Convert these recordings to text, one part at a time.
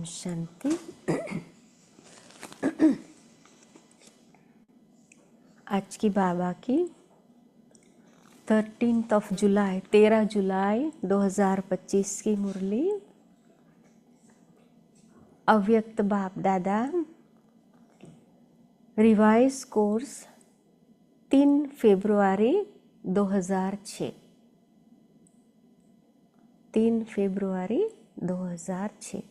शांति। आज की बाबा की 13 जुलाई 2025 की मुरली। अव्यक्त बाप दादा रिवाइज कोर्स 3 फरवरी 2006। 3 फरवरी 2006।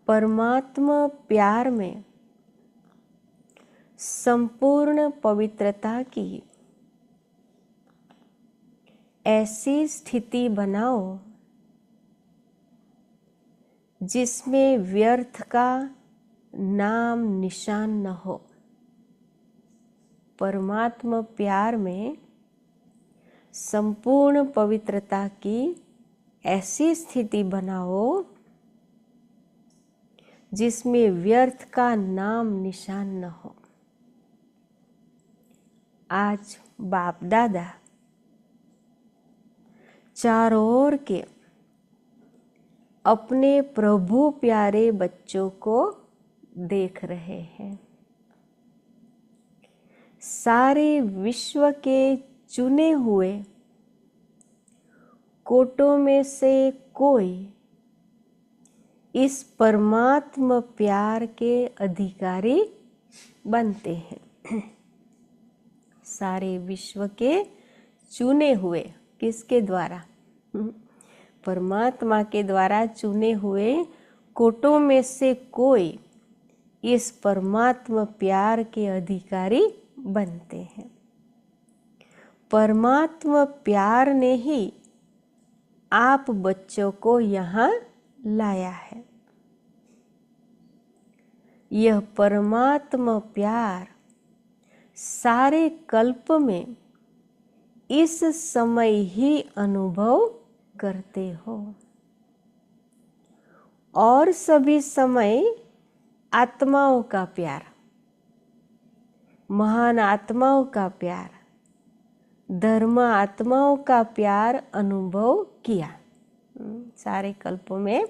परमात्मा प्यार में संपूर्ण पवित्रता की ऐसी स्थिति बनाओ जिसमें व्यर्थ का नाम निशान न हो। परमात्मा प्यार में संपूर्ण पवित्रता की ऐसी स्थिति बनाओ जिसमें व्यर्थ का नाम निशान न हो। आज बाप दादा चारों ओर के अपने प्रभु प्यारे बच्चों को देख रहे हैं। सारे विश्व के चुने हुए कोटों में से कोई इस परमात्मा प्यार के अधिकारी बनते हैं। सारे विश्व के चुने हुए किसके द्वारा? परमात्मा के द्वारा चुने हुए कोटों में से कोई इस परमात्मा प्यार के अधिकारी बनते हैं। परमात्मा प्यार ने ही आप बच्चों को यहाँ लाया है। यह परमात्मा प्यार सारे कल्प में इस समय ही अनुभव करते हो और सभी समय आत्माओं का प्यार, महान आत्माओं का प्यार, धर्म आत्माओं का प्यार अनुभव किया सारे कल्पों में।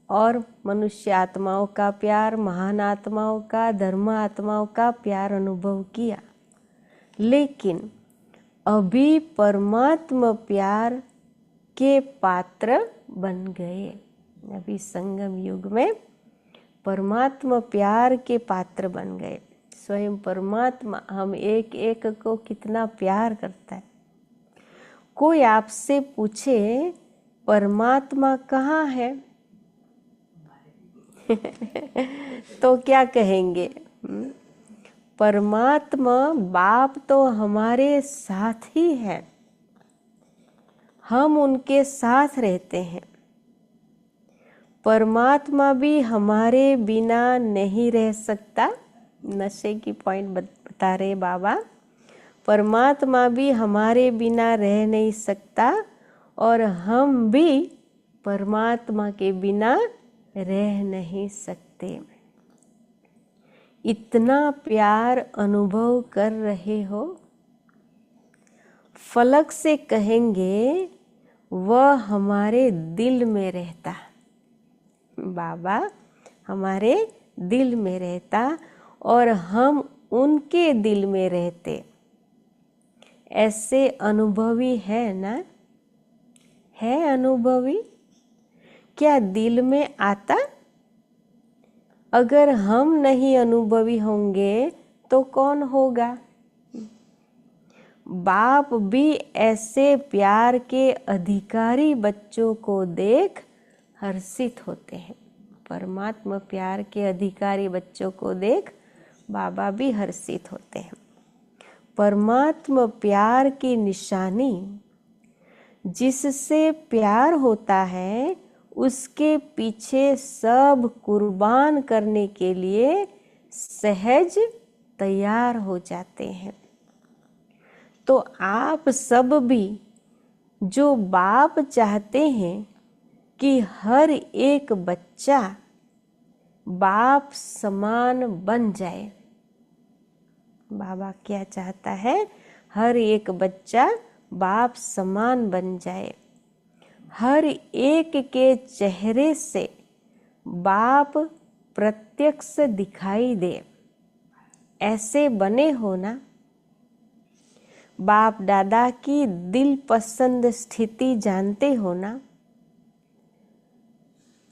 और मनुष्य आत्माओं का प्यार, महान आत्माओं का, धर्म आत्माओं का प्यार अनुभव किया, लेकिन अभी परमात्मा प्यार के पात्र बन गए। अभी संगम युग में परमात्मा प्यार के पात्र बन गए। स्वयं परमात्मा हम एक एक को कितना प्यार करता है। कोई आपसे पूछे परमात्मा कहाँ है तो क्या कहेंगे? परमात्मा बाप तो हमारे साथ ही है, हम उनके साथ रहते हैं। परमात्मा भी हमारे बिना नहीं रह सकता। नशे की पॉइंट बता रहे बाबा। परमात्मा भी हमारे बिना रह नहीं सकता और हम भी परमात्मा के बिना रह नहीं सकते। इतना प्यार अनुभव कर रहे हो। फलक से कहेंगे वह हमारे दिल में रहता। बाबा हमारे दिल में रहता और हम उनके दिल में रहते। ऐसे अनुभवी है ना? है अनुभवी? क्या दिल में आता? अगर हम नहीं अनुभवी होंगे तो कौन होगा? बाप भी ऐसे प्यार के अधिकारी बच्चों को देख हर्षित होते हैं। परमात्मा प्यार के अधिकारी बच्चों को देख बाबा भी हर्षित होते हैं। परमात्मा प्यार की निशानी जिससे प्यार होता है उसके पीछे सब कुर्बान करने के लिए सहज तैयार हो जाते हैं। तो आप सब भी जो बाप चाहते हैं कि हर एक बच्चा बाप समान बन जाए। बाबा क्या चाहता है? हर एक बच्चा बाप समान बन जाए। हर एक के चेहरे से बाप प्रत्यक्ष दिखाई दे, ऐसे बने हो ना। बाप दादा की दिल पसंद स्थिति जानते हो ना।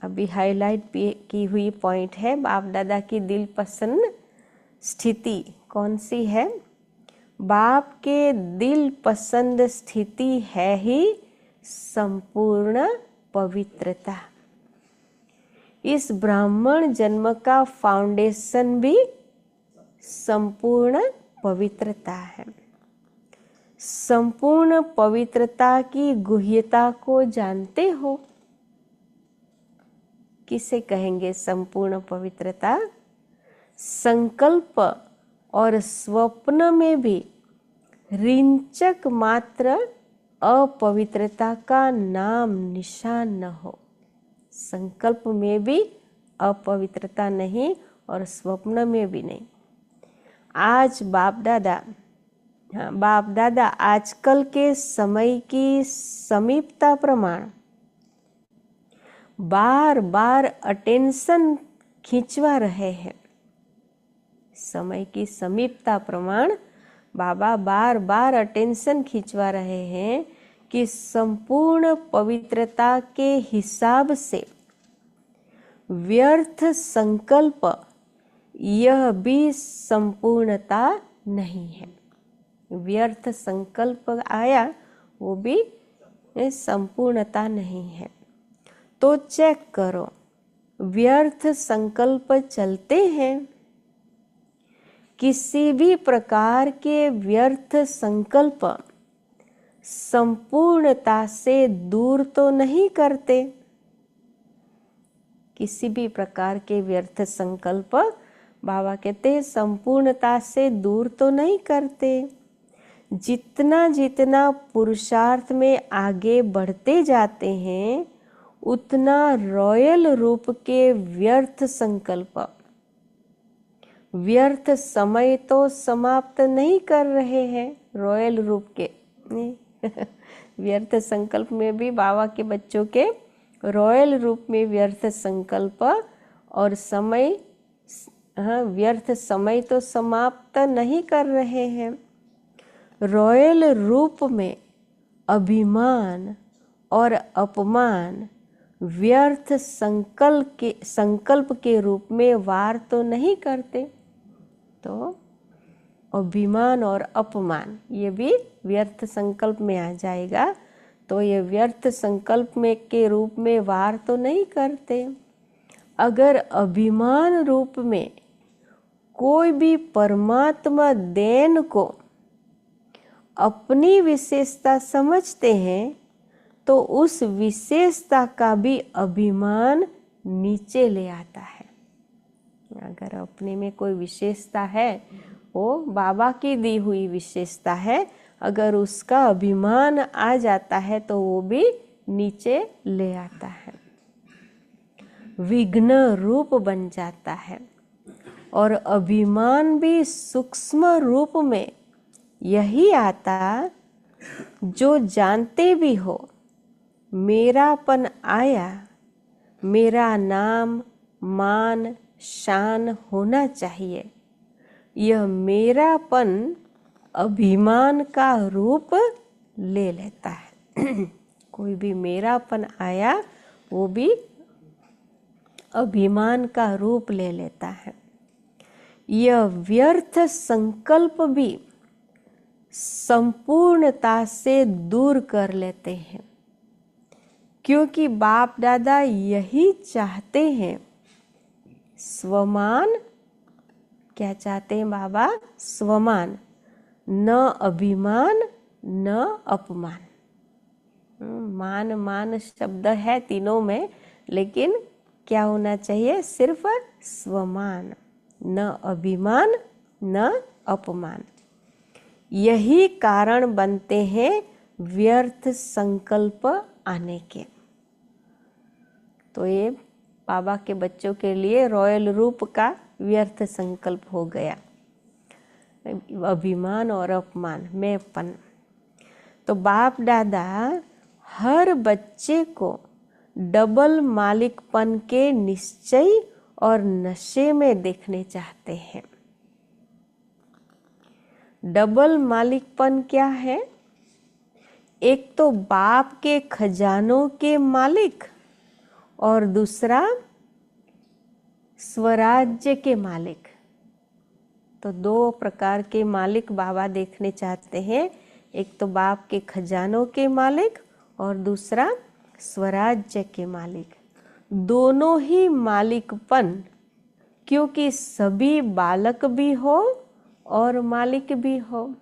अभी हाईलाइट की हुई पॉइंट है, बाप दादा की दिल पसंद स्थिति कौन सी है? बाप के दिल पसंद स्थिति है ही संपूर्ण पवित्रता। इस ब्राह्मण जन्म का फाउंडेशन भी संपूर्ण पवित्रता है। संपूर्ण पवित्रता की गुह्यता को जानते हो? किसे कहेंगे संपूर्ण पवित्रता? संकल्प और स्वप्न में भी रिंचक मात्र अपवित्रता का नाम निशान न हो। संकल्प में भी अपवित्रता नहीं और स्वप्न में भी नहीं। आज बाप दादा आजकल के समय की समीपता प्रमाण बार बार अटेंशन खींचवा रहे हैं। समय की समीपता प्रमाण बाबा बार बार अटेंशन खींचवा रहे हैं कि संपूर्ण पवित्रता के हिसाब से व्यर्थ संकल्प यह भी संपूर्णता नहीं है। व्यर्थ संकल्प आया वो भी संपूर्णता नहीं है। तो चेक करो, व्यर्थ संकल्प चलते हैं। किसी भी प्रकार के व्यर्थ संकल्प संपूर्णता से दूर तो नहीं करते। किसी भी प्रकार के व्यर्थ संकल्प बाबा कहते हैं संपूर्णता से दूर तो नहीं करते। जितना जितना पुरुषार्थ में आगे बढ़ते जाते हैं उतना रॉयल रूप के व्यर्थ संकल्प, व्यर्थ समय तो समाप्त नहीं कर रहे हैं। रॉयल रूप के व्यर्थ संकल्प में भी बाबा के बच्चों के रॉयल रूप में व्यर्थ संकल्प और समय, व्यर्थ समय तो समाप्त नहीं कर रहे हैं। रॉयल रूप में अभिमान और अपमान व्यर्थ संकल्प के रूप में वार तो नहीं करते। तो अभिमान और अपमान ये भी व्यर्थ संकल्प में आ जाएगा। तो ये व्यर्थ संकल्प में के रूप में वार तो नहीं करते। अगर अभिमान रूप में कोई भी परमात्मा देन को अपनी विशेषता समझते हैं तो उस विशेषता का भी अभिमान नीचे ले आता है। अगर अपने में कोई विशेषता है, वो बाबा की दी हुई विशेषता है, अगर उसका अभिमान आ जाता है तो वो भी नीचे ले आता है, विघ्न रूप बन जाता है। और अभिमान भी सूक्ष्म रूप में यही आता जो जानते भी हो मेरापन आया, मेरा नाम मान शान होना चाहिए। यह मेरापन अभिमान का रूप ले लेता है। कोई भी मेरापन आया वो भी अभिमान का रूप ले लेता है। यह व्यर्थ संकल्प भी संपूर्णता से दूर कर लेते हैं, क्योंकि बाप दादा यही चाहते हैं। स्वमान क्या चाहते हैं बाबा? स्वमान, न अभिमान न अपमान। मान मान शब्द है तीनों में, लेकिन क्या होना चाहिए? सिर्फ स्वमान, न अभिमान न अपमान। यही कारण बनते हैं व्यर्थ संकल्प आने के। तो ये बाबा के बच्चों के लिए रॉयल रूप का व्यर्थ संकल्प हो गया, अभिमान और अपमान, मैंपन। तो बाप दादा हर बच्चे को डबल मालिकपन के निश्चय और नशे में देखने चाहते हैं। डबल मालिकपन क्या है? एक तो बाप के खजानों के मालिक और दूसरा स्वराज्य के मालिक। तो दो प्रकार के मालिक बाबा देखने चाहते हैं, एक तो बाप के खजानों के मालिक और दूसरा स्वराज्य के मालिक। दोनों ही मालिकपन, क्योंकि सभी बालक भी हो और मालिक भी हो।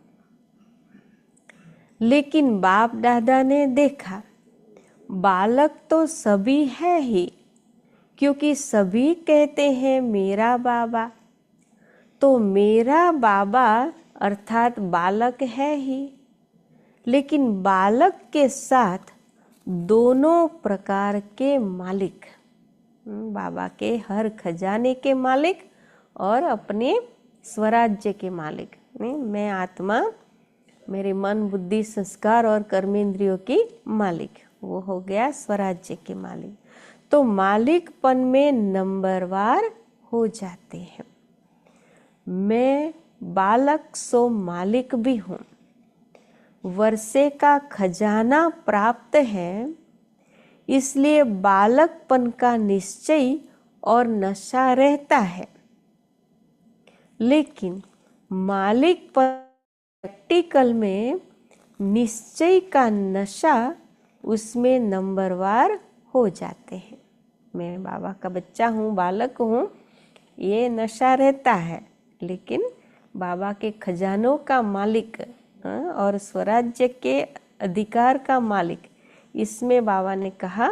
लेकिन बाप दादा ने देखा बालक तो सभी है ही, क्योंकि सभी कहते हैं मेरा बाबा, तो मेरा बाबा अर्थात बालक है ही। लेकिन बालक के साथ दोनों प्रकार के मालिक, बाबा के हर खजाने के मालिक और अपने स्वराज्य के मालिक। मैं आत्मा, मेरे मन बुद्धि संस्कार और कर्मेंद्रियों की मालिक, वो हो गया स्वराज्य के मालिक। तो मालिकपन में नंबरवार हो जाते हैं। मैं बालक सो मालिक भी हूँ। वर्षे का खजाना प्राप्त है, इसलिए बालकपन का निश्चय और नशा रहता है। लेकिन मालिक प्रैक्टिकल में निश्चय का नशा उसमें नंबरवार हो जाते हैं। मैं बाबा का बच्चा हूँ, बालक हूँ, ये नशा रहता है। लेकिन बाबा के खजानों का मालिक और स्वराज्य के अधिकार का मालिक, इसमें बाबा ने कहा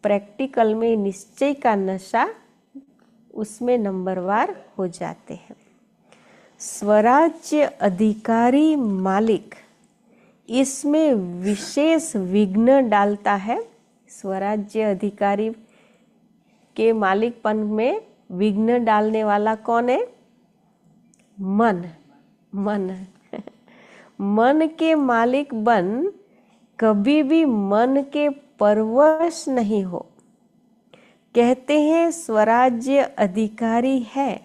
प्रैक्टिकल में निश्चय का नशा उसमें नंबरवार हो जाते हैं। स्वराज्य अधिकारी मालिक, इसमें विशेष विघ्न डालता है। स्वराज्य अधिकारी के मालिकपन में विघ्न डालने वाला कौन है? मन। मन के मालिक बन कभी भी मन के परवश नहीं हो। कहते हैं स्वराज्य अधिकारी है,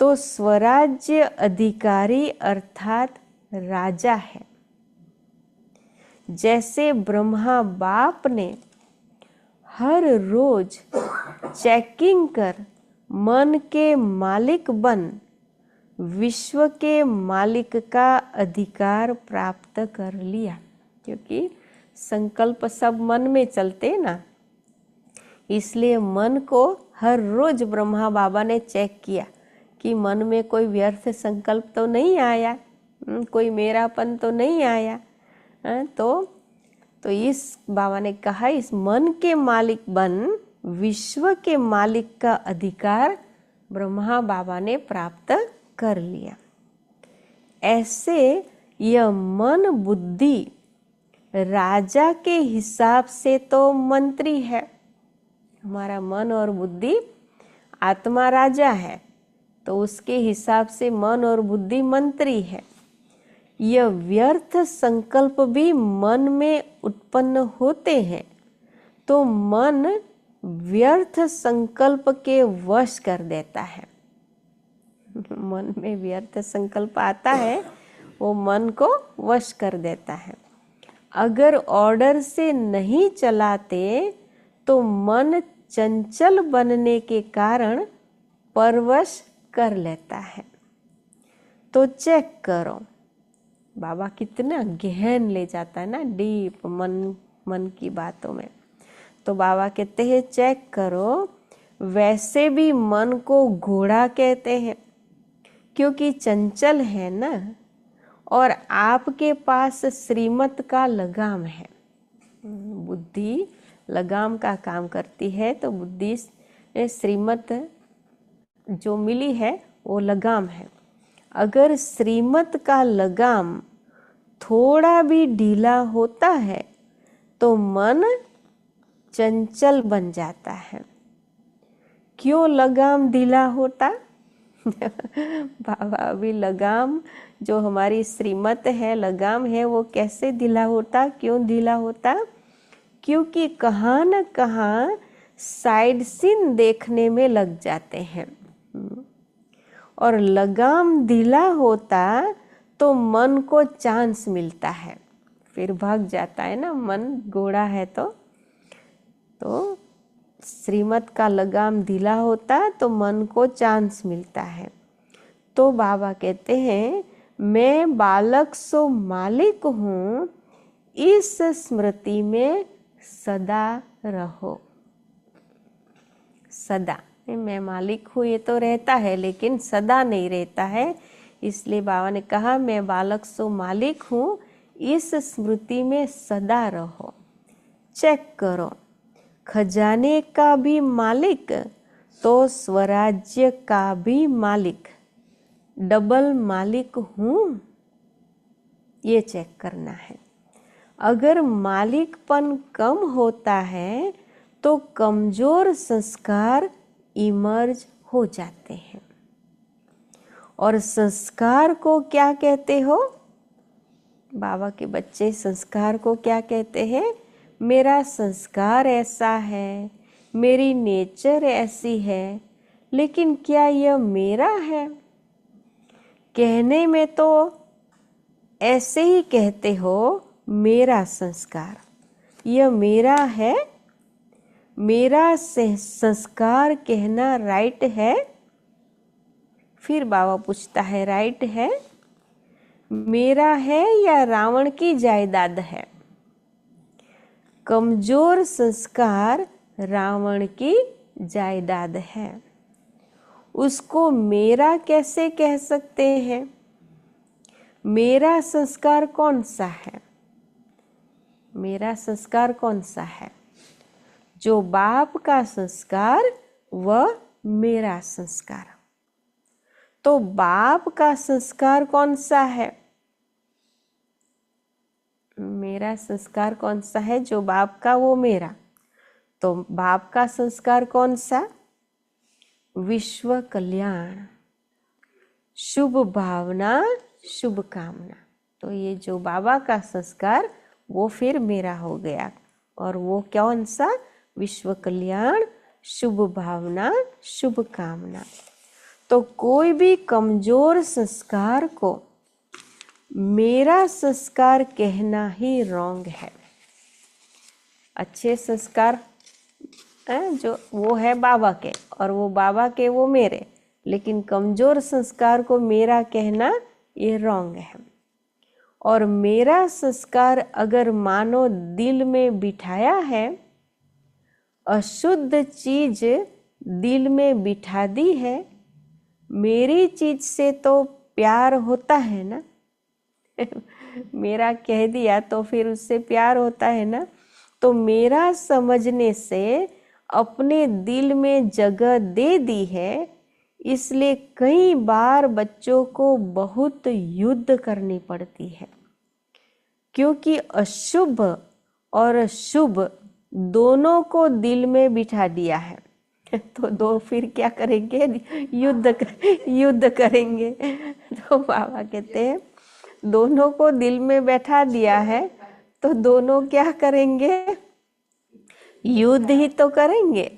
तो स्वराज्य अधिकारी अर्थात राजा है। जैसे ब्रह्मा बाप ने हर रोज चेकिंग कर मन के मालिक बन विश्व के मालिक का अधिकार प्राप्त कर लिया, क्योंकि संकल्प सब मन में चलते ना, इसलिए मन को हर रोज ब्रह्मा बाबा ने चेक किया कि मन में कोई व्यर्थ संकल्प तो नहीं आया, कोई मेरापन तो नहीं आया। तो इस बाबा ने कहा इस मन के मालिक बन विश्व के मालिक का अधिकार ब्रह्मा बाबा ने प्राप्त कर लिया। ऐसे यह मन बुद्धि राजा के हिसाब से तो मंत्री है। हमारा मन और बुद्धि, आत्मा राजा है, तो उसके हिसाब से मन और बुद्धि मंत्री है। यह व्यर्थ संकल्प भी मन में उत्पन्न होते हैं, तो मन व्यर्थ संकल्प के वश कर देता है। मन में व्यर्थ संकल्प आता है, वो मन को वश कर देता है। अगर ऑर्डर से नहीं चलाते तो मन चंचल बनने के कारण परवश कर लेता है। तो चेक करो, बाबा कितना गहन ले जाता है ना, डीप मन की बातों में। तो बाबा कहते हैं चेक करो, वैसे भी मन को घोड़ा कहते हैं क्योंकि चंचल है ना, और आपके पास श्रीमत का लगाम है। बुद्धि लगाम का काम करती है, तो बुद्धि श्रीमत जो मिली है वो लगाम है। अगर श्रीमत का लगाम थोड़ा भी ढीला होता है तो मन चंचल बन जाता है। क्यों लगाम ढीला होता? बाबा अभी लगाम जो हमारी श्रीमत है, लगाम है, वो कैसे ढीला होता, क्यों ढीला होता? क्योंकि कहाँ न कहाँ साइड सीन देखने में लग जाते हैं। और लगाम ढीला होता तो मन को चांस मिलता है, फिर भाग जाता है ना, मन घोड़ा है तो श्रीमत का लगाम ढीला होता तो मन को चांस मिलता है। तो बाबा कहते हैं मैं बालक सो मालिक हूँ, इस स्मृति में सदा रहो। सदा, मैं मालिक हूँ ये तो रहता है लेकिन सदा नहीं रहता है, इसलिए बाबा ने कहा मैं बालक सो मालिक हूँ, इस स्मृति में सदा रहो। चेक करो, खजाने का भी मालिक तो स्वराज्य का भी मालिक, डबल मालिक हूँ, ये चेक करना है। अगर मालिकपन कम होता है तो कमजोर संस्कार इमर्ज हो जाते हैं। और संस्कार को क्या कहते हो? बाबा के बच्चे संस्कार को क्या कहते हैं? मेरा संस्कार ऐसा है, मेरी नेचर ऐसी है, लेकिन क्या यह मेरा है? कहने में तो ऐसे ही कहते हो मेरा संस्कार, यह मेरा है। मेरा संस्कार कहना राइट है? फिर बाबा पूछता है राइट है, मेरा है या रावण की जायदाद है? कमजोर संस्कार रावण की जायदाद है, उसको मेरा कैसे कह सकते हैं? मेरा संस्कार कौन सा है? मेरा संस्कार कौन सा है? जो बाप का संस्कार वह मेरा संस्कार। तो बाप का संस्कार कौन सा है? मेरा संस्कार कौन सा है? जो बाप का वो मेरा। तो बाप का संस्कार कौन सा? विश्व कल्याण, शुभ भावना, शुभ कामना। तो ये जो बाबा का संस्कार वो फिर मेरा हो गया। और वो कौन सा? विश्व कल्याण, शुभ भावना, शुभ कामना। तो कोई भी कमजोर संस्कार को मेरा संस्कार कहना ही रॉन्ग है। अच्छे संस्कार जो वो है बाबा के और वो बाबा के वो मेरे, लेकिन कमजोर संस्कार को मेरा कहना ये रॉन्ग है। और मेरा संस्कार अगर मानो दिल में बिठाया है, अशुद्ध चीज दिल में बिठा दी है, मेरी चीज से तो प्यार होता है ना मेरा कह दिया तो फिर उससे प्यार होता है ना। तो मेरा समझने से अपने दिल में जगह दे दी है, इसलिए कई बार बच्चों को बहुत युद्ध करनी पड़ती है, क्योंकि अशुभ और शुभ दोनों को दिल में बिठा दिया है। तो दो फिर क्या करेंगे? युद्ध करेंगे। तो बाबा कहते हैं दोनों को दिल में बैठा दिया है तो दोनों क्या करेंगे? युद्ध ही तो करेंगे।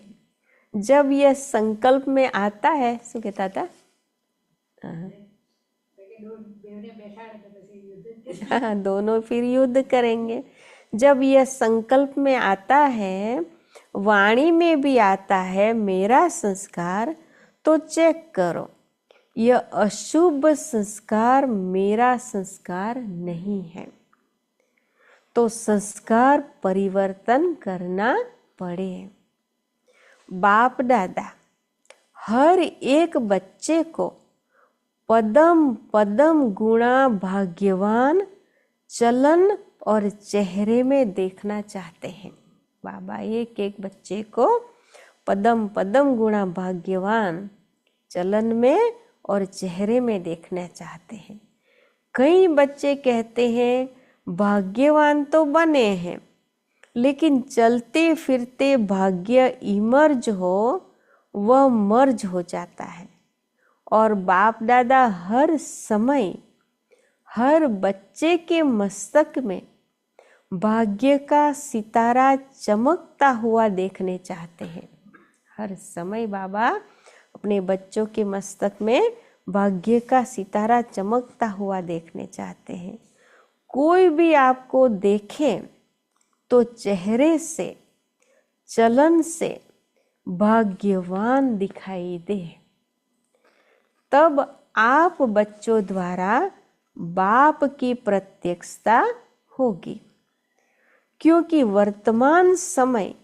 जब यह संकल्प में आता है, सो कहता था हाँ, दोनों फिर युद्ध करेंगे। जब यह संकल्प में आता है, वाणी में भी आता है मेरा संस्कार, तो चेक करो यह अशुभ संस्कार मेरा संस्कार नहीं है। तो संस्कार परिवर्तन करना पड़े। बाप दादा हर एक बच्चे को पदम पदम गुणा भाग्यवान चलन और चेहरे में देखना चाहते हैं। बाबा एक एक बच्चे को पदम पदम गुणा भाग्यवान चलन में और चेहरे में देखना चाहते हैं। कई बच्चे कहते हैं भाग्यवान तो बने हैं, लेकिन चलते फिरते भाग्य इमर्ज हो वह मर्ज हो जाता है। और बाप दादा हर समय हर बच्चे के मस्तक में भाग्य का सितारा चमकता हुआ देखने चाहते हैं। हर समय बाबा अपने बच्चों के मस्तक में भाग्य का सितारा चमकता हुआ देखने चाहते हैं। कोई भी आपको देखे तो चेहरे से, चलन से भाग्यवान दिखाई दे। तब आप बच्चों द्वारा बाप की प्रत्यक्षता होगी, क्योंकि वर्तमान समय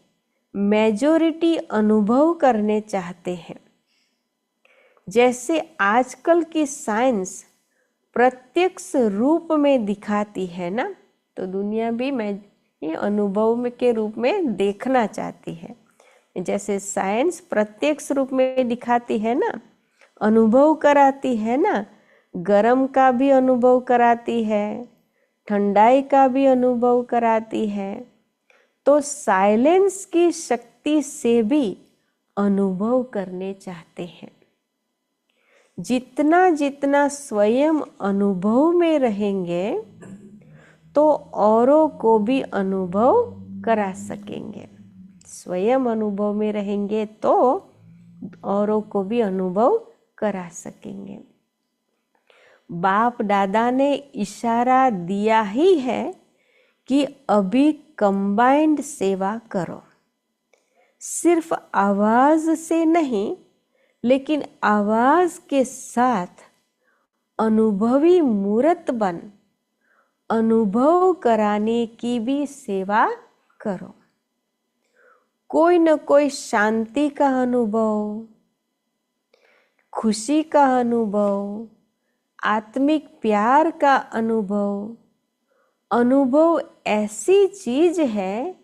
मेजॉरिटी अनुभव करने चाहते हैं। जैसे आजकल की साइंस प्रत्यक्ष रूप में दिखाती है ना, तो दुनिया भी ये अनुभव के रूप में देखना चाहती है। जैसे साइंस प्रत्यक्ष रूप में दिखाती है ना, अनुभव कराती है ना, गर्म का भी अनुभव कराती है, ठंडाई का भी अनुभव कराती है, तो साइलेंस की शक्ति से भी अनुभव करने चाहते हैं। जितना जितना स्वयं अनुभव में रहेंगे तो औरों को भी अनुभव करा सकेंगे। स्वयं अनुभव में रहेंगे तो औरों को भी अनुभव करा सकेंगे। बाप दादा ने इशारा दिया ही है कि अभी कंबाइंड सेवा करो। सिर्फ आवाज से नहीं, लेकिन आवाज के साथ अनुभवी मूर्त बन अनुभव कराने की भी सेवा करो। कोई न कोई शांति का अनुभव, खुशी का अनुभव, आत्मिक प्यार का अनुभव, अनुभव ऐसी चीज है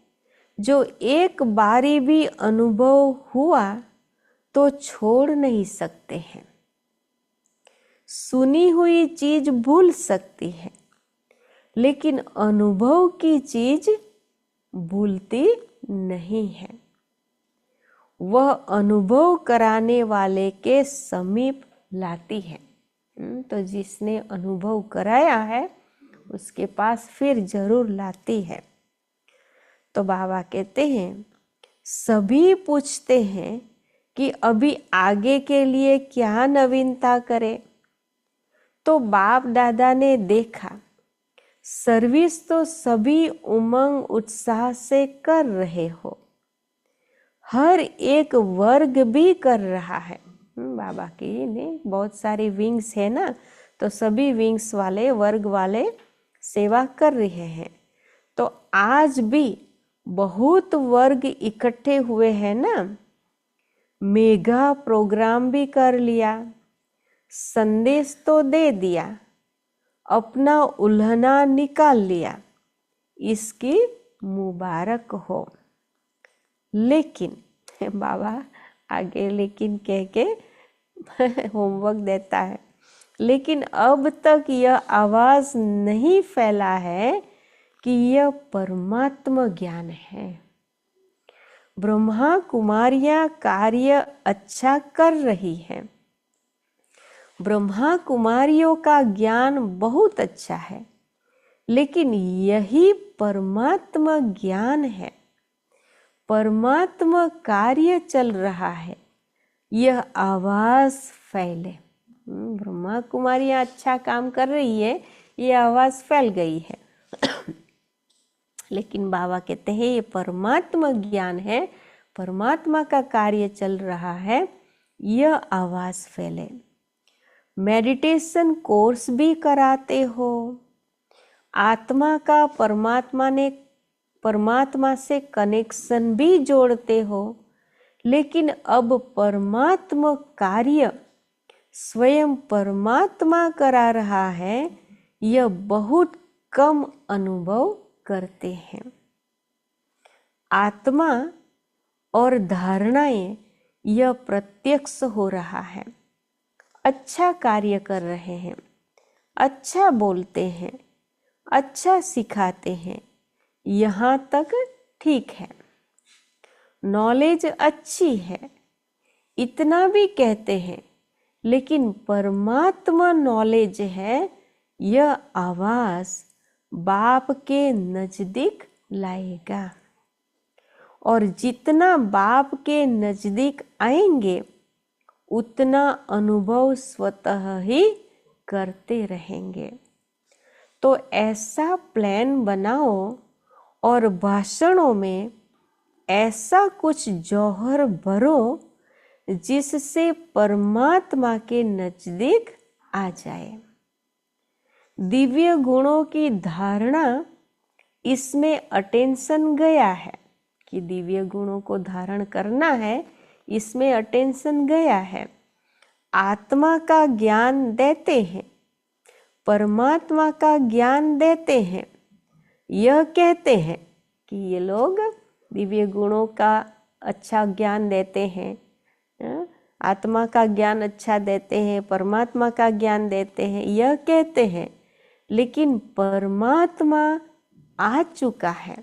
जो एक बारी भी अनुभव हुआ तो छोड़ नहीं सकते हैं। सुनी हुई चीज भूल सकती है, लेकिन अनुभव की चीज भूलती नहीं है। वह अनुभव कराने वाले के समीप लाती है। तो जिसने अनुभव कराया है उसके पास फिर जरूर लाती है। तो बाबा कहते हैं, सभी पूछते हैं कि अभी आगे के लिए क्या नवीनता करें। तो बाप दादा ने देखा, सर्विस तो सभी उमंग उत्साह से कर रहे हो, हर एक वर्ग भी कर रहा है। बाबा की ने बहुत सारी विंग्स है ना, तो सभी विंग्स वाले, वर्ग वाले सेवा कर रहे हैं। तो आज भी बहुत वर्ग इकट्ठे हुए हैं ना, मेगा प्रोग्राम भी कर लिया, संदेश तो दे दिया, अपना उल्हना निकाल लिया, इसकी मुबारक हो। लेकिन बाबा आगे लेकिन कह के होमवर्क देता है, लेकिन अब तक यह आवाज नहीं फैला है कि यह परमात्मा ज्ञान है। ब्रह्मा कुमारियां कार्य अच्छा कर रही हैं। ब्रह्मा कुमारियों का ज्ञान बहुत अच्छा है, लेकिन यही परमात्मा ज्ञान है। परमात्मा कार्य चल रहा है, यह आवाज फैले। ब्रह्मा कुमारियां अच्छा काम कर रही है, यह आवाज फैल गई है। लेकिन बाबा कहते हैं ये परमात्मा ज्ञान है, परमात्मा का कार्य चल रहा है, यह आवाज फैले। मेडिटेशन कोर्स भी कराते हो, आत्मा का परमात्मा से कनेक्शन भी जोड़ते हो, लेकिन अब परमात्मा कार्य स्वयं परमात्मा करा रहा है, यह बहुत कम अनुभव करते हैं। आत्मा और धारणाएं यह प्रत्यक्ष हो रहा है। अच्छा कार्य कर रहे हैं, अच्छा बोलते हैं, अच्छा सिखाते हैं, यहाँ तक ठीक है। नॉलेज अच्छी है, इतना भी कहते हैं, लेकिन परमात्मा नॉलेज है, यह आवाज बाप के नजदीक लाएगा। और जितना बाप के नजदीक आएंगे उतना अनुभव स्वतः ही करते रहेंगे। तो ऐसा प्लान बनाओ और भाषणों में ऐसा कुछ जौहर भरो जिससे परमात्मा के नजदीक आ जाए। दिव्य गुणों की धारणा, इसमें अटेंशन गया है कि दिव्य गुणों को धारण करना है, इसमें अटेंशन गया है। आत्मा का ज्ञान देते हैं, परमात्मा का ज्ञान देते हैं, यह कहते हैं कि ये लोग दिव्य गुणों का अच्छा ज्ञान देते हैं, आत्मा का ज्ञान अच्छा देते हैं, परमात्मा का ज्ञान देते हैं, यह कहते हैं। लेकिन परमात्मा आ चुका है,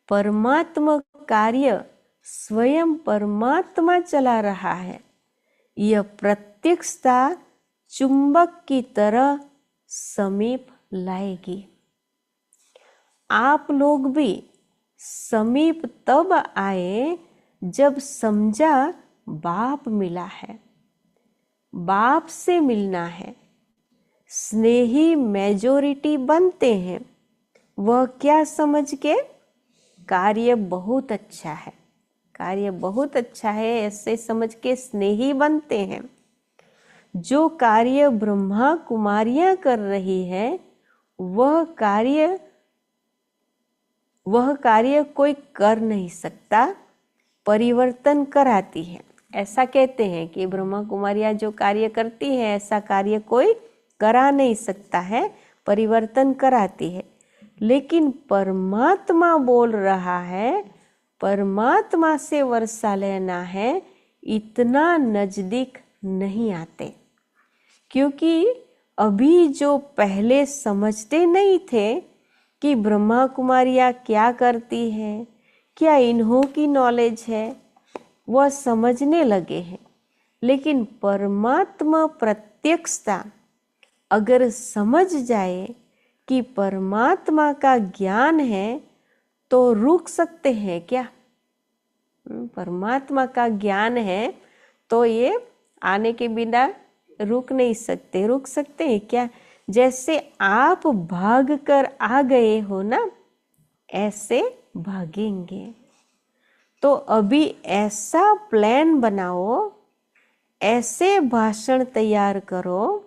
परमात्मा कार्य स्वयं परमात्मा चला रहा है। यह प्रत्यक्षता चुंबक की तरह समीप लाएगी। आप लोग भी समीप तब आए जब समझा बाप मिला है, बाप से मिलना है। स्नेही मेजॉरिटी बनते हैं, वह क्या समझ के, कार्य बहुत अच्छा है, कार्य बहुत अच्छा है, ऐसे समझ के स्नेही बनते हैं। जो कार्य ब्रह्मा कुमारियां कर रही है वह कार्य कोई कर नहीं सकता, परिवर्तन कराती है। ऐसा कहते हैं कि ब्रह्मा कुमारियां जो कार्य करती है ऐसा कार्य कोई करा नहीं सकता है, परिवर्तन कराती है। लेकिन परमात्मा बोल रहा है, परमात्मा से वर्षा लेना है, इतना नजदीक नहीं आते। क्योंकि अभी जो पहले समझते नहीं थे कि ब्रह्मा कुमारियाँ क्या करती है, क्या इन्हों की नॉलेज है, वह समझने लगे हैं। लेकिन परमात्मा प्रत्यक्षता अगर समझ जाए कि परमात्मा का ज्ञान है तो रुक सकते हैं क्या? परमात्मा का ज्ञान है तो ये आने के बिना रुक नहीं सकते। रुक सकते हैं क्या? जैसे आप भाग कर आ गए हो ना, ऐसे भागेंगे। तो अभी ऐसा प्लान बनाओ, ऐसे भाषण तैयार करो,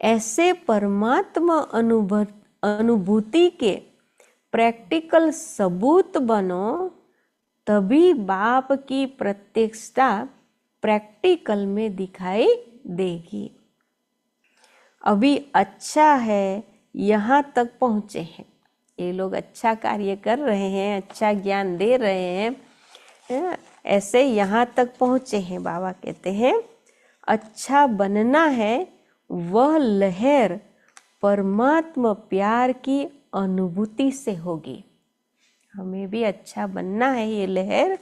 ऐसे परमात्मा अनुभूति के प्रैक्टिकल सबूत बनो, तभी बाप की प्रत्यक्षता प्रैक्टिकल में दिखाई देगी। अभी अच्छा है, यहाँ तक पहुँचे हैं, ये लोग अच्छा कार्य कर रहे हैं, अच्छा ज्ञान दे रहे हैं, ऐसे यहाँ तक पहुँचे हैं। बाबा कहते हैं अच्छा बनना है, वह लहर परमात्मा प्यार की अनुभूति से होगी। हमें भी अच्छा बनना है, ये लहर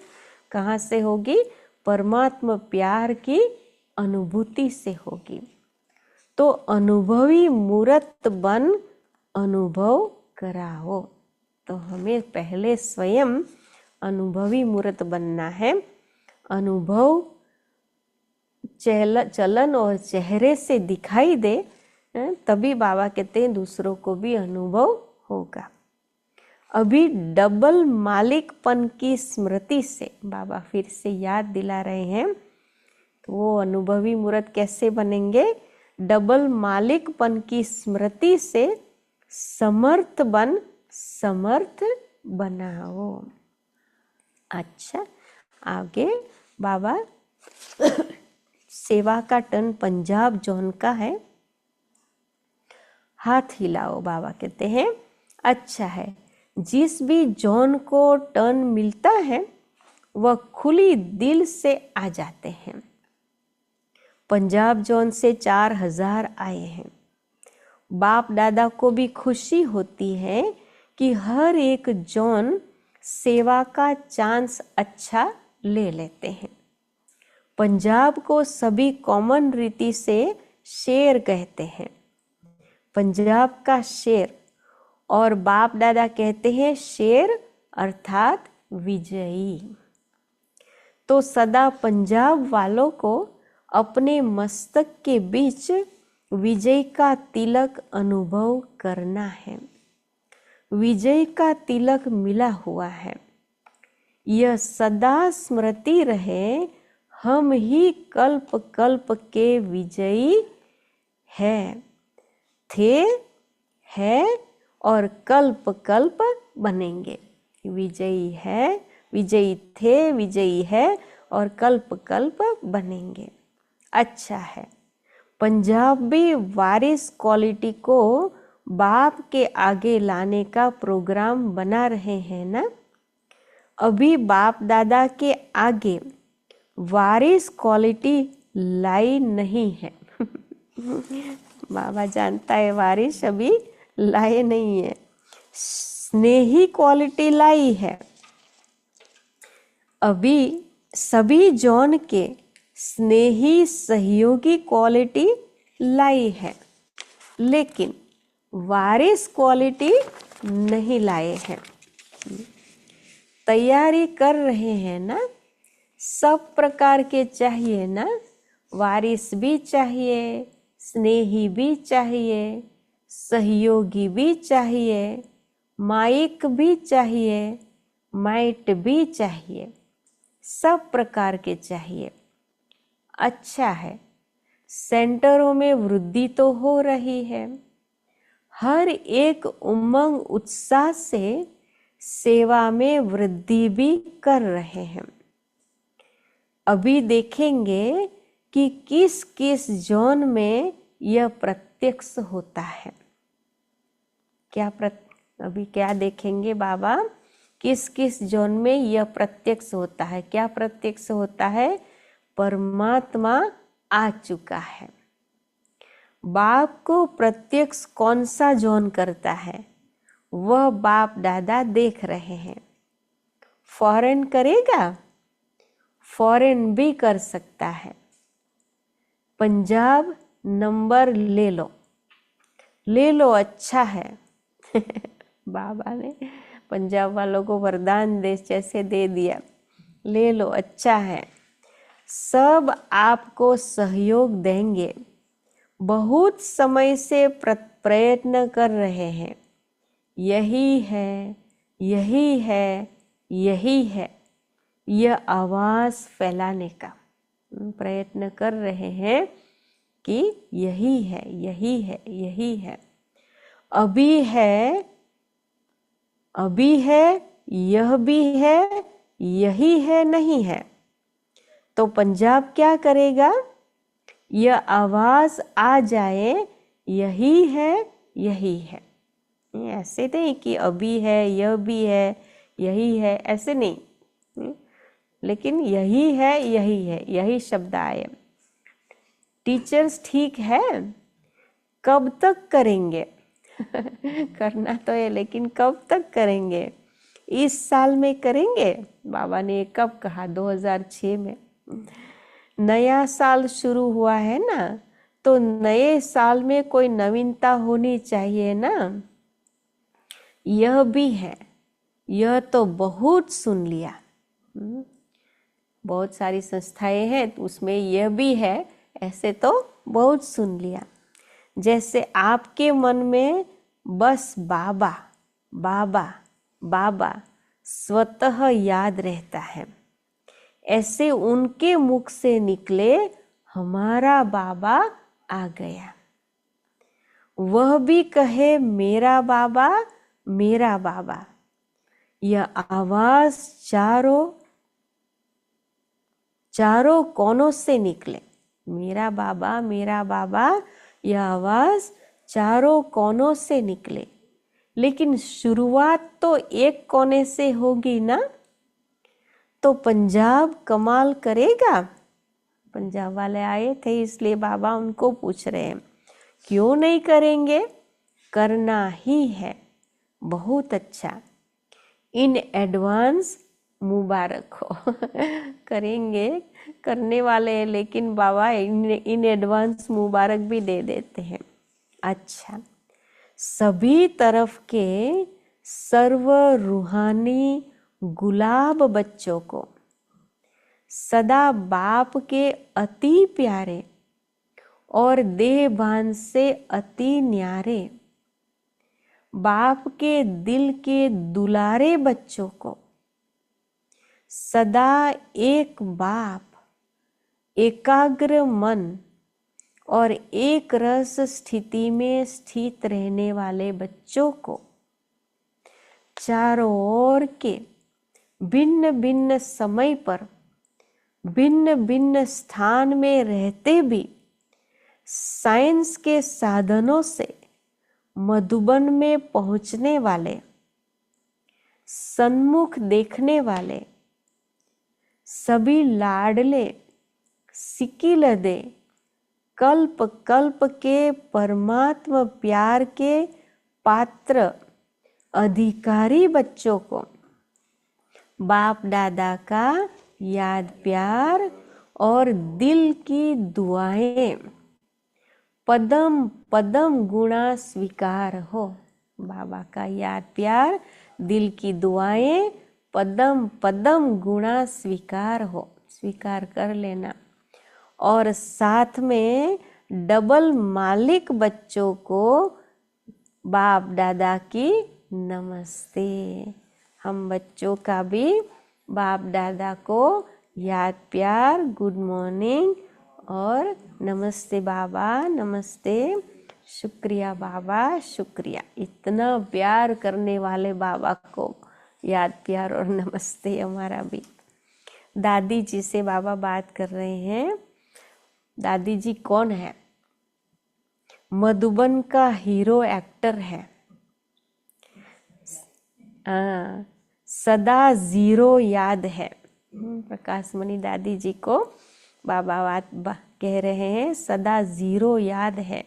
कहाँ से होगी? परमात्मा प्यार की अनुभूति से होगी। तो अनुभवी मूर्त बन अनुभव कराओ। तो हमें पहले स्वयं अनुभवी मूर्त बनना है। अनुभव चलन और चेहरे से दिखाई दे, तभी बाबा कहते हैं दूसरों को भी अनुभव होगा। अभी डबल मालिकपन की स्मृति से बाबा फिर से याद दिला रहे हैं। तो वो अनुभवी मूर्त कैसे बनेंगे? डबल मालिकपन की स्मृति से समर्थ बनाओ। अच्छा, आगे बाबा सेवा का टर्न पंजाब जोन का है। हाथ हिलाओ। बाबा कहते हैं अच्छा है, जिस भी जोन को टर्न मिलता है वह खुली दिल से आ जाते हैं। पंजाब जोन से 4000 आए हैं। बाप दादा को भी खुशी होती है कि हर एक जोन सेवा का चांस अच्छा ले लेते हैं। पंजाब को सभी कॉमन रीति से शेर कहते हैं। पंजाब का शेर, और बाप दादा कहते हैं शेर अर्थात विजयी। तो सदा पंजाब वालों को अपने मस्तक के बीच विजय का तिलक अनुभव करना है। विजय का तिलक मिला हुआ है, यह सदा स्मृति रहे, हम ही कल्प कल्प के विजयी हैं, थे, है और कल्प कल्प बनेंगे। विजयी है, विजयी थे, विजयी है और कल्प कल्प बनेंगे। अच्छा है, पंजाबी वारिस क्वालिटी को बाप के आगे लाने का प्रोग्राम बना रहे हैं ना। अभी बाप दादा के आगे वारिस क्वालिटी लाई नहीं है। बाबा जानता है वारिस अभी लाए नहीं है, स्नेही क्वालिटी लाई है। अभी सभी जॉन के स्नेही सहयोगी क्वालिटी लाई है, लेकिन वारिस क्वालिटी नहीं लाए हैं। तैयारी कर रहे हैं ना, सब प्रकार के चाहिए ना, वारिस भी चाहिए, स्नेही भी चाहिए, सहयोगी भी चाहिए, माइक भी चाहिए, माइट भी चाहिए, सब प्रकार के चाहिए। अच्छा है, सेंटरों में वृद्धि तो हो रही है, हर एक उमंग उत्साह से सेवा में वृद्धि भी कर रहे हैं। अभी देखेंगे कि किस किस जोन में यह प्रत्यक्ष होता है। अभी क्या देखेंगे बाबा, किस किस जोन में यह प्रत्यक्ष होता है। क्या प्रत्यक्ष होता है? परमात्मा आ चुका है। बाप को प्रत्यक्ष कौन सा जोन करता है, वह बाप दादा देख रहे हैं। फॉरेन करेगा, फॉरेन भी कर सकता है। पंजाब नंबर ले लो, ले लो, अच्छा है। बाबा ने पंजाब वालों को वरदान देश जैसे दे दिया, ले लो, अच्छा है। सब आपको सहयोग देंगे, बहुत समय से प्रयत्न कर रहे हैं। यही है, यही है, यही है, यह आवाज फैलाने का प्रयत्न कर रहे हैं कि यही है, यही है, यही है। अभी है, अभी है, यह भी है, यही है, नहीं है। तो पंजाब क्या करेगा? यह आवाज आ जाए, यही है, यही है। ऐसे नहीं कि अभी है, यह भी है, यही है, ऐसे नहीं, लेकिन यही है, यही है, यही शब्द आए। टीचर्स ठीक है, कब तक करेंगे? करना तो है, लेकिन कब तक करेंगे? इस साल में करेंगे? बाबा ने कब कहा? 2006 में। नया साल शुरू हुआ है ना, तो नए साल में कोई नवीनता होनी चाहिए ना। यह भी है, यह तो बहुत सुन लिया। बहुत सारी संस्थाएं हैं तो उसमें यह भी है, ऐसे तो बहुत सुन लिया। जैसे आपके मन में बस बाबा बाबा बाबा स्वतः याद रहता है, ऐसे उनके मुख से निकले हमारा बाबा आ गया। वह भी कहे मेरा बाबा, मेरा बाबा। यह आवाज चारों कोनों से निकले, मेरा बाबा, मेरा बाबा। यह आवाज चारों कोनों से निकले, लेकिन शुरुआत तो एक कोने से होगी ना। तो पंजाब कमाल करेगा। पंजाब वाले आए थे इसलिए बाबा उनको पूछ रहे हैं, क्यों नहीं करेंगे? करना ही है। बहुत अच्छा, इन एडवांस मुबारक हो। करेंगे, करने वाले हैं, लेकिन बाबा इन एडवांस मुबारक भी दे देते हैं। अच्छा, सभी तरफ के सर्व रूहानी गुलाब बच्चों को सदा बाप के अति प्यारे और देह भान से अति न्यारे बाप के दिल के दुलारे बच्चों को सदा एक बाप, एकाग्र मन और एक रस स्थिति में स्थित रहने वाले बच्चों को चारों ओर के भिन्न भिन्न समय पर भिन्न भिन्न स्थान में रहते भी साइंस के साधनों से मधुबन में पहुंचने वाले, सन्मुख देखने वाले सभी लाडले सिकिलदे कल्प कल्प के परमात्मा प्यार के पात्र अधिकारी बच्चों को बाप दादा का याद प्यार और दिल की दुआएं पदम पदम गुणा स्वीकार हो। बाबा का याद प्यार, दिल की दुआएं पदम पदम गुणा स्वीकार हो, स्वीकार कर लेना। और साथ में डबल मालिक बच्चों को बाप दादा की नमस्ते। हम बच्चों का भी बाप दादा को याद प्यार, गुड मॉर्निंग और नमस्ते बाबा, नमस्ते, शुक्रिया बाबा, शुक्रिया। इतना प्यार करने वाले बाबा को याद प्यार और नमस्ते हमारा भी। दादी जी से बाबा बात कर रहे हैं। दादी जी कौन है? मधुबन का हीरो एक्टर है। सदा जीरो याद है। प्रकाश मणि दादी जी को बाबा बात कह रहे हैं, सदा जीरो याद है।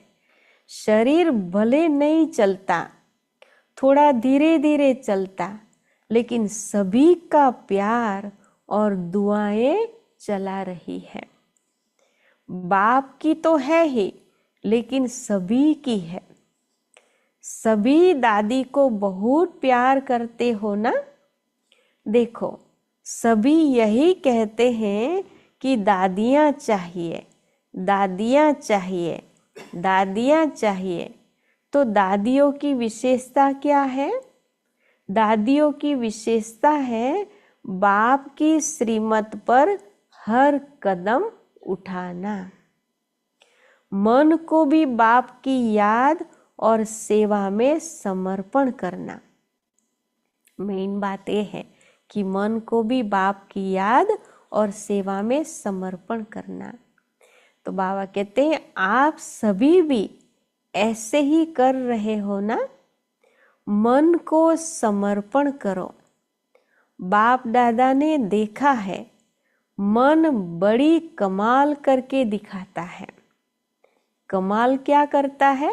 शरीर भले नहीं चलता, थोड़ा धीरे धीरे चलता, लेकिन सभी का प्यार और दुआएं चला रही है। बाप की तो है ही, लेकिन सभी की है। सभी दादी को बहुत प्यार करते हो ना? देखो, सभी यही कहते हैं कि दादियाँ चाहिए, दादियाँ चाहिए, दादियाँ चाहिए। तो दादियों की विशेषता क्या है? दादियों की विशेषता है बाप की श्रीमत पर हर कदम उठाना, मन को भी बाप की याद और सेवा में समर्पण करना। मेन बात यह है कि मन को भी बाप की याद और सेवा में समर्पण करना। तो बाबा कहते हैं आप सभी भी ऐसे ही कर रहे हो ना? मन को समर्पण करो। बाप दादा ने देखा है, मन बड़ी कमाल करके दिखाता है। कमाल क्या करता है?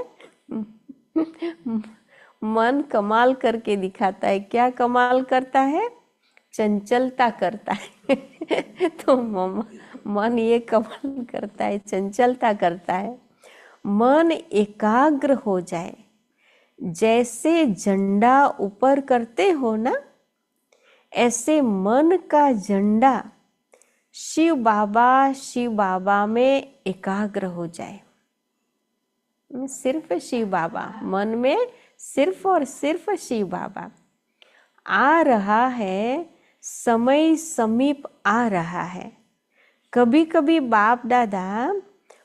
मन कमाल करके दिखाता है। क्या कमाल करता है? चंचलता करता है। तो मन ये कमाल करता है, चंचलता करता है। मन एकाग्र हो जाए, जैसे झंडा ऊपर करते हो ना, ऐसे मन का झंडा शिव बाबा में एकाग्र हो जाए। सिर्फ शिव बाबा, मन में सिर्फ और सिर्फ शिव बाबा। आ रहा है, समय समीप आ रहा है। कभी कभी बाप दादा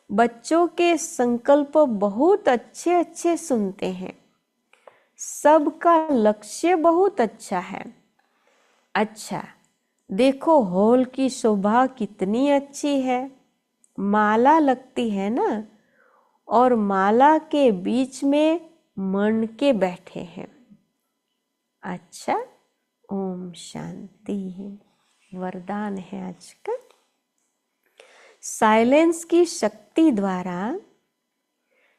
बच्चों के संकल्प बहुत अच्छे अच्छे सुनते हैं। सबका लक्ष्य बहुत अच्छा है। अच्छा, देखो हॉल की शोभा कितनी अच्छी है, माला लगती है ना, और माला के बीच में मन के बैठे हैं। अच्छा, ओम शांति। वरदान है आज का। साइलेंस की शक्ति द्वारा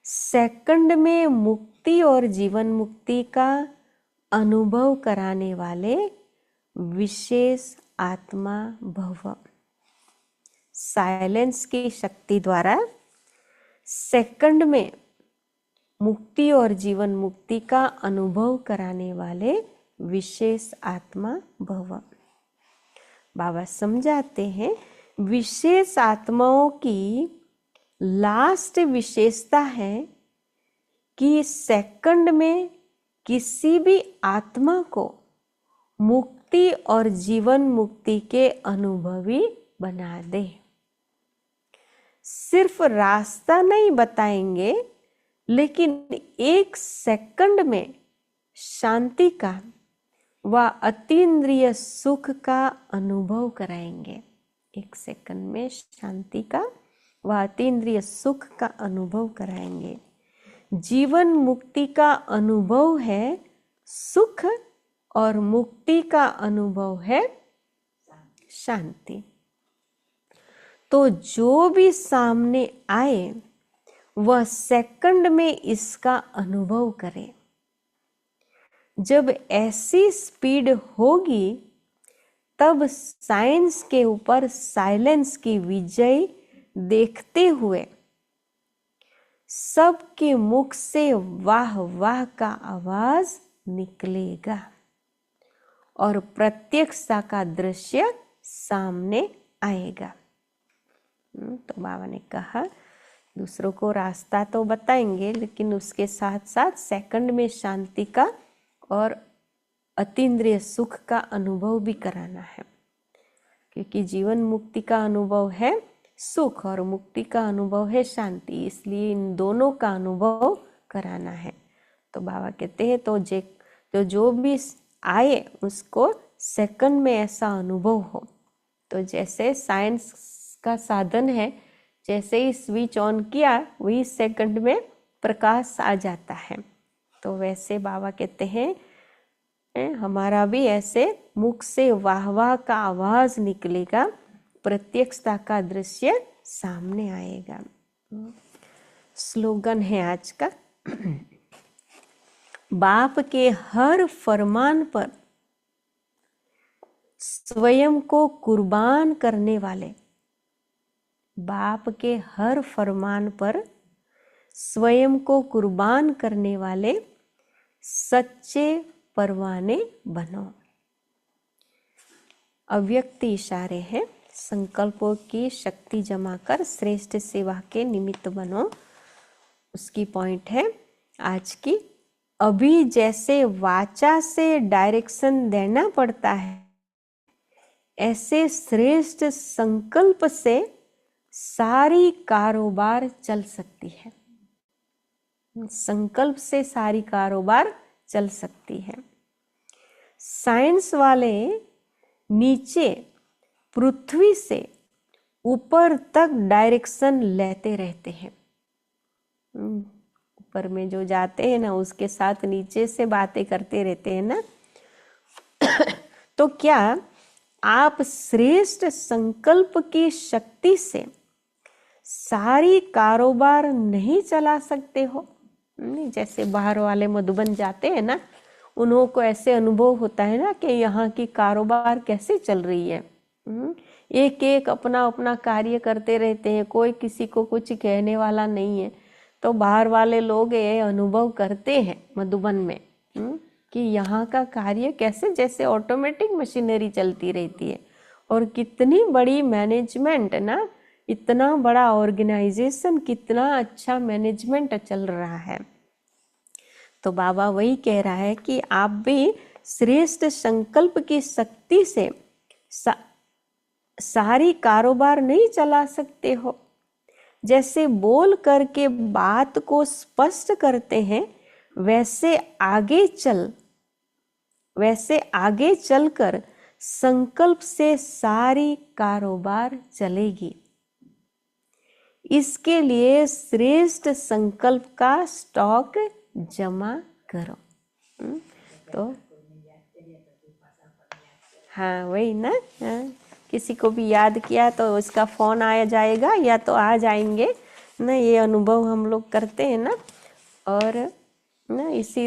सेकंड में मुक्ति और जीवन मुक्ति का अनुभव कराने वाले विशेष आत्मा भव। साइलेंस की शक्ति द्वारा सेकंड में मुक्ति और जीवन मुक्ति का अनुभव कराने वाले विशेष आत्मा भव। बाबा समझाते हैं, विशेष आत्माओं की लास्ट विशेषता है कि सेकंड में किसी भी आत्मा को मुक्ति और जीवन मुक्ति के अनुभवी बना दे। सिर्फ रास्ता नहीं बताएंगे, लेकिन एक सेकंड में शांति का व अतीन्द्रिय सुख का अनुभव कराएंगे। एक सेकंड में शांति का व अतीन्द्रिय सुख का अनुभव कराएंगे। जीवन मुक्ति का अनुभव है सुख और मुक्ति का अनुभव है शांति। तो जो भी सामने आए वह सेकंड में इसका अनुभव करे। जब ऐसी स्पीड होगी तब साइंस के ऊपर साइलेंस की विजय देखते हुए सबके मुख से वाह वाह का आवाज निकलेगा और प्रत्यक्षता का दृश्य सामने आएगा। तो बाबा ने कहा दूसरों को रास्ता तो बताएंगे, लेकिन उसके साथ साथ सेकंड में शांति का और अतीन्द्रिय सुख का अनुभव भी कराना है, क्योंकि जीवन मुक्ति का अनुभव है सुख और मुक्ति का अनुभव है शांति, इसलिए इन दोनों का अनुभव कराना है। तो बाबा कहते हैं तो जो भी आए उसको सेकंड में ऐसा अनुभव हो। तो जैसे साइंस का साधन है, जैसे ही स्विच ऑन किया वही सेकंड में प्रकाश आ जाता है। तो वैसे बाबा कहते हैं हमारा भी ऐसे मुख से वाह वाह का आवाज निकलेगा, प्रत्यक्षता का दृश्य सामने आएगा। स्लोगन है आज का, बाप के हर फरमान पर स्वयं को कुर्बान करने वाले, बाप के हर फरमान पर स्वयं को कुर्बान करने वाले सच्चे परवाने बनो। अव्यक्त इशारे हैं, संकल्पों की शक्ति जमा कर श्रेष्ठ सेवा के निमित्त बनो। उसकी पॉइंट है आज की, अभी जैसे वाचा से डायरेक्शन देना पड़ता है, ऐसे श्रेष्ठ संकल्प से सारी कारोबार चल सकती है। संकल्प से सारी कारोबार चल सकती है। साइंस वाले नीचे पृथ्वी से ऊपर तक डायरेक्शन लेते रहते हैं। ऊपर में जो जाते हैं ना उसके साथ नीचे से बातें करते रहते हैं ना। तो क्या आप श्रेष्ठ संकल्प की शक्ति से सारी कारोबार नहीं चला सकते हो? नहीं, जैसे बाहर वाले मधुबन जाते हैं ना, उन्हों को ऐसे अनुभव होता है ना कि यहाँ की कारोबार कैसे चल रही है। एक एक अपना अपना कार्य करते रहते हैं, कोई किसी को कुछ कहने वाला नहीं है। तो बाहर वाले लोग ये अनुभव करते हैं मधुबन में कि यहाँ का कार्य कैसे जैसे ऑटोमेटिक मशीनरी चलती रहती है, और कितनी बड़ी मैनेजमेंट ना, इतना बड़ा ऑर्गेनाइजेशन, कितना अच्छा मैनेजमेंट चल रहा है। तो बाबा वही कह रहा है कि आप भी श्रेष्ठ संकल्प की शक्ति से सारी कारोबार नहीं चला सकते हो। जैसे बोल करके बात को स्पष्ट करते हैं, वैसे आगे चलकर संकल्प से सारी कारोबार चलेगी। इसके लिए श्रेष्ठ संकल्प का स्टॉक जमा करो। तो हाँ वही ना, हाँ, किसी को भी याद किया तो उसका फोन आया जाएगा या तो आ जाएंगे ना। ये अनुभव हम लोग करते हैं ना, और ना इसी